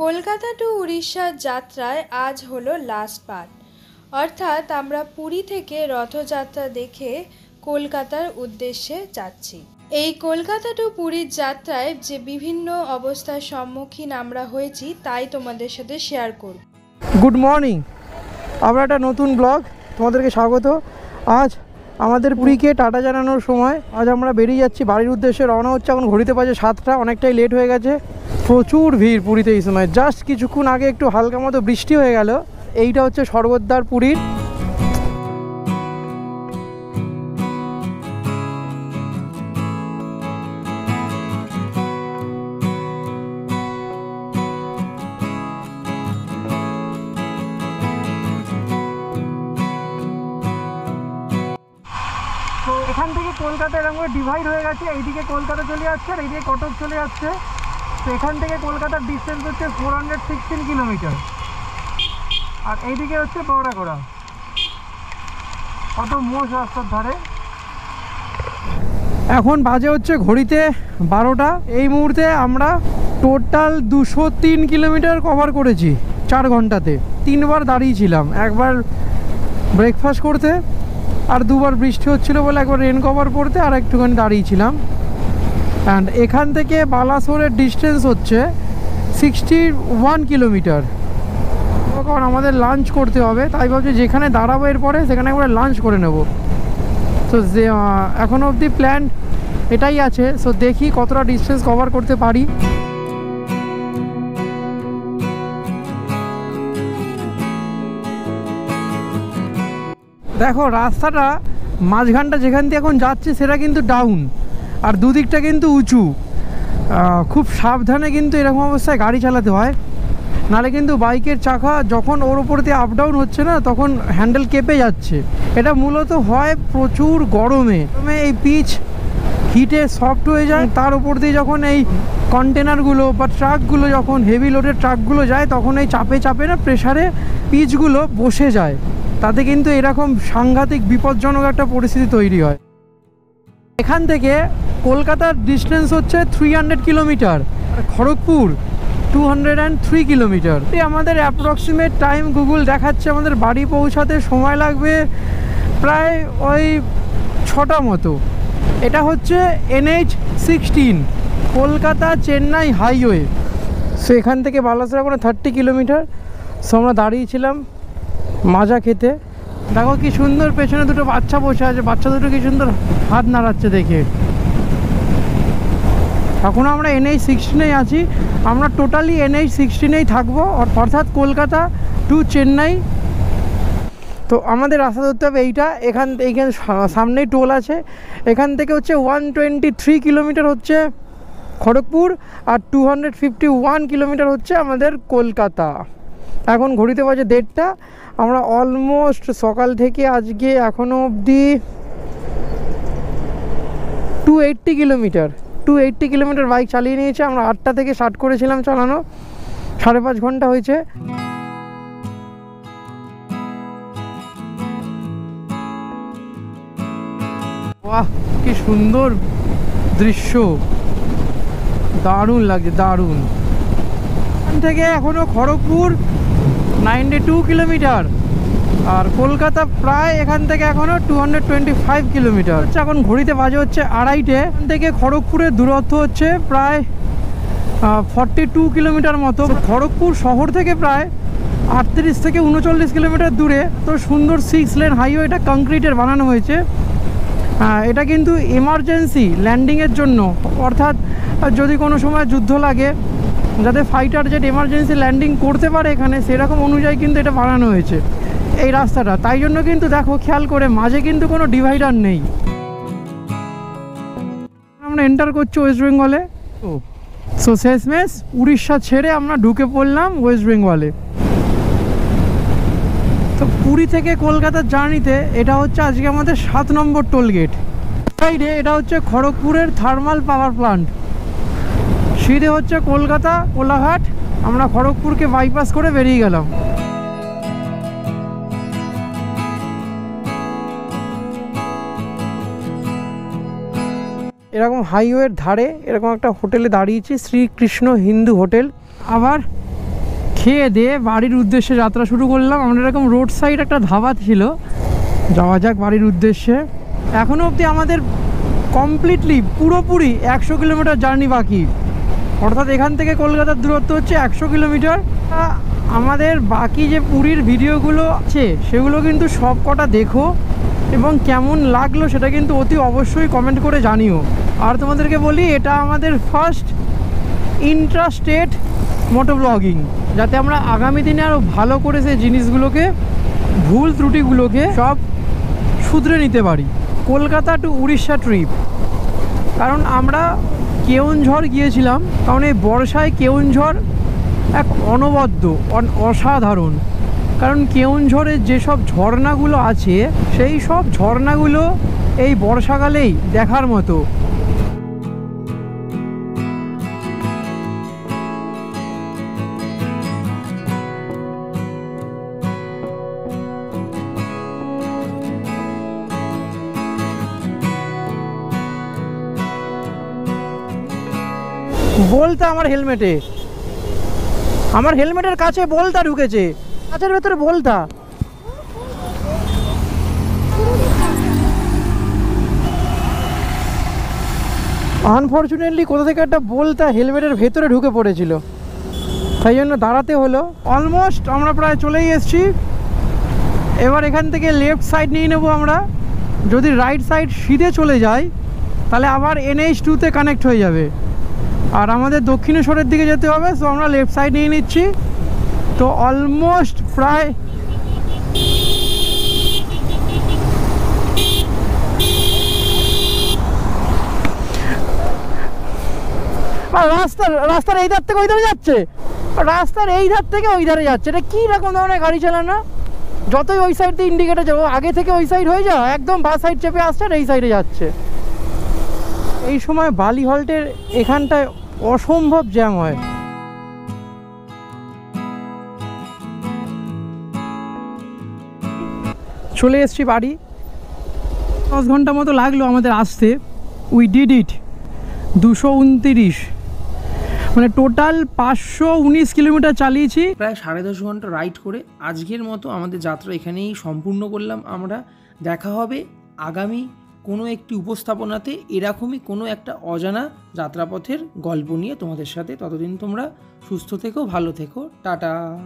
Kolkata two উড়িষ্যার যাত্রায় আজ হলো লাস্ট পার্ট, অর্থাৎ আমরা পুরী থেকে রথযাত্রা দেখে কলকাতার উদ্দেশ্যে যাচ্ছি। এই কলকাতা টু পুরীর যাত্রায় যে বিভিন্ন অবস্থার সম্মুখীন আমরা হয়েছি তাই তোমাদের সাথে শেয়ার করব। গুড মর্নিং, আমরা একটা নতুন ব্লগ তোমাদেরকে স্বাগত। আজ আমাদের পুরীকে টাটা জানানোর সময় আজ আমরা বেরিয়ে যাচ্ছি বাড়ির উদ্দেশ্যে। রওনা হচ্ছে, এখন ঘড়িতে বাজে 7টা, অনেকটাই লেট হয়ে গেছে। প্রচুর ভিড় পুরীতে এই সময়। জাস্ট কিছুক্ষণ আগে একটু হালকা মতো বৃষ্টি হয়ে গেল। এইটা হচ্ছে স্বর্গদ্বার পুরীর। তো এখান থেকে কলকাতা এরকম করে ডিভাইড হয়ে গেছে, এইদিকে কলকাতা চলে যাচ্ছে আর এইদিকে কটক চলে যাচ্ছে। তো এখান থেকে কলকাতার ডিস্টেন্স হচ্ছে 416 কিলোমিটার, আর এইদিকে হচ্ছে বড়াগোড়া। কত মোষ রাস্তার ধারে। এখন বাজে হচ্ছে ঘড়িতে 12টা। এই মুহূর্তে আমরা টোটাল 203 কিলোমিটার কভার করেছি 4 ঘন্টাতে। 3বার দাঁড়িয়েছিলাম, একবার ব্রেকফাস্ট করতে, আর 2বার বৃষ্টি হচ্ছিল বলে একবার রেন কভার পরতে, আর একটুখানি দাঁড়িয়েছিলাম। অ্যান্ড এখান থেকে বালাসোরের ডিস্টেন্স হচ্ছে 61 কিলোমিটার। কারণ আমাদের লাঞ্চ করতে হবে, তাই ভাবছি যেখানে দাঁড়াবো এরপরে সেখানে একবার লাঞ্চ করে নেব। তো যে এখনও অবধি প্ল্যান এটাই আছে। সো দেখি কতটা ডিস্টেন্স কভার করতে পারি। দেখো রাস্তাটা মাঝখানটা যেখান দিয়ে এখন যাচ্ছে সেটা কিন্তু ডাউন, আর দুদিকটা কিন্তু উঁচু। খুব সাবধানে কিন্তু এরকম অবস্থায় গাড়ি চালাতে হয়, নাহলে কিন্তু বাইকের চাকা যখন ওর উপর দিয়ে আপ ডাউন হচ্ছে না, তখন হ্যান্ডেল কেঁপে যাচ্ছে। এটা মূলত হয় প্রচুর গরমে। এই পিচ হিটে সফট হয়ে যায়, তার উপর দিয়ে যখন এই কন্টেনারগুলো বা ট্রাকগুলো, যখন হেভি লোডের ট্রাকগুলো যায়, তখন এই চাপে চাপে না প্রেসারে পিচগুলো বসে যায়। তাতে কিন্তু এরকম সাংঘাতিক বিপজ্জনক একটা পরিস্থিতি তৈরি হয়। এখান থেকে কলকাতার ডিস্টেন্স হচ্ছে 300 কিলোমিটার, আর খড়গপুর 203 কিলোমিটার। আমাদের অ্যাপ্রক্সিমেট টাইম গুগল দেখাচ্ছে আমাদের বাড়ি পৌঁছাতে সময় লাগবে প্রায় ওই 6টা মতো। এটা হচ্ছে NH16 Kolkata Chennai highway. So এখান থেকে বালাসোর এখন 30 কিলোমিটার। সো আমরা দাঁড়িয়েছিলাম মাজা খেতে। দেখো কি সুন্দর, পেছনে দুটো বাচ্চা বসে আছে, বাচ্চা দুটো কি সুন্দর হাত নাড়াচ্ছে দেখে। এখন আমরা NH16 আছি, আমরা টোটালি NH16 থাকবো, অর্থাৎ কলকাতা টু চেন্নাই। তো আমাদের রাস্তা ধরতে হবে এইটা। এইখানে সামনেই টোল আছে। এখান থেকে হচ্ছে 123 কিলোমিটার হচ্ছে খড়গপুর, আর 251 কিলোমিটার হচ্ছে আমাদের কলকাতা। এখন ঘড়িতে বাজে 1:30। আমরা অলমোস্ট সকাল থেকে আজকে এখনও অবধি 280 কিলোমিটার বাইক চালিয়ে নিয়েছে। আমরা 8টা থেকে স্টার্ট করেছিলাম চালানো, 5.5 ঘন্টা হয়েছে। বাহ, কি সুন্দর দৃশ্য, দারুণ লাগছে, দারুণ। এখান থেকে এখনও খড়গপুর 92 কিলোমিটার, আর কলকাতা প্রায় এখান থেকে এখনও 225 কিলোমিটার। এখন ঘড়িতে বাজে হচ্ছে 2:30। এখান থেকে খড়গপুরের দূরত্ব হচ্ছে প্রায় 42 কিলোমিটার মতো। খড়গপুর শহর থেকে প্রায় 38 থেকে 39 কিলোমিটার দূরে। তো সুন্দর 6 লেন হাইওয়ে, এটা কংক্রিটের বানানো হয়েছে। এটা কিন্তু এমার্জেন্সি ল্যান্ডিংয়ের জন্য, অর্থাৎ যদি কোনো সময় যুদ্ধ লাগে, যাতে ফাইটার জেট এমার্জেন্সি ল্যান্ডিং করতে পারে এখানে, সেরকম অনুযায়ী কিন্তু এটা বানানো হয়েছে এই রাস্তাটা। তাই জন্য কিন্তু দেখো খেয়াল করে মাঝে কিন্তু কোনো ডিভাইডার নেই। আমরা এন্টার করছি ওয়েস্ট বেঙ্গলে। সো শেষমেশ উড়িষ্যা ছেড়ে আমরা ঢুকে পড়লাম ওয়েস্ট বেঙ্গলে। তো পুরী থেকে কলকাতার জার্নিতে এটা হচ্ছে আজকে আমাদের 7 নম্বর টোল গেট। সাইডে এটা হচ্ছে খড়গপুরের থার্মাল পাওয়ার প্লান্ট, সিধে হচ্ছে কলকাতা কোলাঘাট। আমরা খড়গপুরকে বাইপাস করে বেরিয়ে গেলাম। এরকম হাইওয়ের ধারে এরকম একটা হোটেলে দাঁড়িয়েছি, শ্রীকৃষ্ণ হিন্দু হোটেল। আবার খেয়ে দিয়ে বাড়ির উদ্দেশ্যে যাত্রা শুরু করলাম। আমরা এরকম রোড সাইড একটা ধাবা ছিল, যাওয়া যাক বাড়ির উদ্দেশ্যে। এখনও অবধি আমাদের কমপ্লিটলি পুরোপুরি 100 কিলোমিটার জার্নি বাকি, অর্থাৎ এখান থেকে কলকাতার দূরত্ব হচ্ছে 100 কিলোমিটার। আমাদের বাকি যে পুরীর ভিডিওগুলো আছে সেগুলো কিন্তু সব কটা দেখো, এবং কেমন লাগলো সেটা কিন্তু অতি অবশ্যই কমেন্ট করে জানিও। আর তোমাদেরকে বলি, এটা আমাদের ফার্স্ট ইন্ট্রাস্টেট মোটো ব্লগিং, যাতে আমরা আগামী দিনে আরও ভালো করে সেই জিনিসগুলোকে, ভুল ত্রুটিগুলোকে সব শুধরে নিতে পারি। কলকাতা টু উড়িষ্যা ট্রিপ, কারণ আমরা কেওনঝড় গিয়েছিলাম, কারণ এই বর্ষায় কেওনঝড় এক অনবদ্য অসাধারণ। কারণ কেওনঝড়ের যেসব ঝর্ণাগুলো আছে সেই সব ঝর্ণাগুলো এই বর্ষাকালেই দেখার মতো। বলতা আমার হেলমেটের কাছে বলতা ঢুকেছে, কাছের ভেতরে বলতা। আনফর্চুনেটলি কোথা থেকে একটা বলতা হেলমেটের ভেতরে ঢুকে পড়েছিল, তাই জন্য দাঁড়াতে হলো। অলমোস্ট আমরা প্রায় চলেই এসেছি। এবার এখান থেকে লেফট সাইড নিয়ে নেবো আমরা। যদি রাইট সাইড সিধে চলে যায় তাহলে আবার NH2-তে কানেক্ট হয়ে যাবে, আর আমাদের দক্ষিণেশ্বরের দিকে যেতে হবে। সো আমরা লেফট সাইড নিয়ে নিচ্ছি। তো অলমোস্ট প্রায় রাস্তার এই ধার থেকে ওই ধারে যাচ্ছে, রাস্তার এই ধার থেকে ওই ধারে যাচ্ছে। এটা কী রকম ধরনের গাড়ি চালানো? যতই ওই সাইড দিয়ে ইন্ডিকেটার যাবো, আগে থেকে ওই সাইড হয়ে যাও, একদম বাঁ সাইড চেপে আসছে আর এই সাইডে যাচ্ছে। এই সময় বালি হল্টের এখানটায় অসম্ভব জ্যাম হয়। চলে এসছি বাড়ি। 10 ঘন্টা মতো লাগলো আমাদের আসতে। We did it. 229, মানে টোটাল 519 কিলোমিটার চালিয়েছি। প্রায় 10.5 ঘন্টা রাইড করে আজকের মতো আমাদের যাত্রা এখানেই সম্পূর্ণ করলাম আমরা। দেখা হবে আগামী কোনো একটি উপস্থাপনাতে এরকমই কোনো একটা অজানা যাত্রাপথের গল্প নিয়ে তোমাদের সাথে। ততদিন তোমরা সুস্থ থেকো, ভালো থেকো, টাটা।